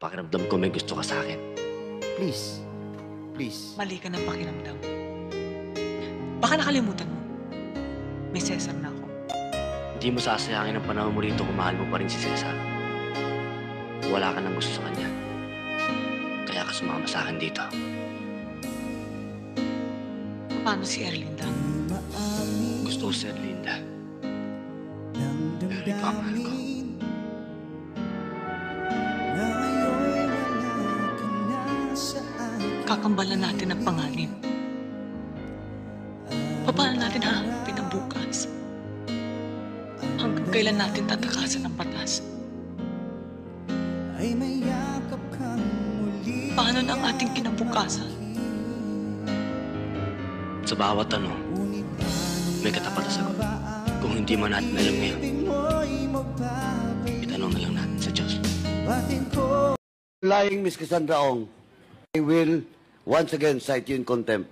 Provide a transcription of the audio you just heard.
Pakiramdam ko may gusto ka sa akin. Please. Please. Mali ka ng pakiramdam. Baka nakalimutan mo. May Cesar na ako. Hindi mo sasayangin ang panahon mo rito kung mahal mo pa rin si Cesar. Wala ka nang gusto sa kanya. Kaya ka sumama sa akin dito. Paano si Erlinda? Gusto ko si Erlinda. Pero ikaw ang mahal ko. Kakambalan natin ang panganib. Paano natin haharapin ang bukas? Hanggang kailan natin tatakasan ang batas? Paano na ang ating kinabukasan? Sa bawat tanong, may katapat na sagot. Kung hindi man natin alam ngayon, itanong na lang natin sa Diyos. Lying Miss Cassandra Ong, I will once again cite you in contempt.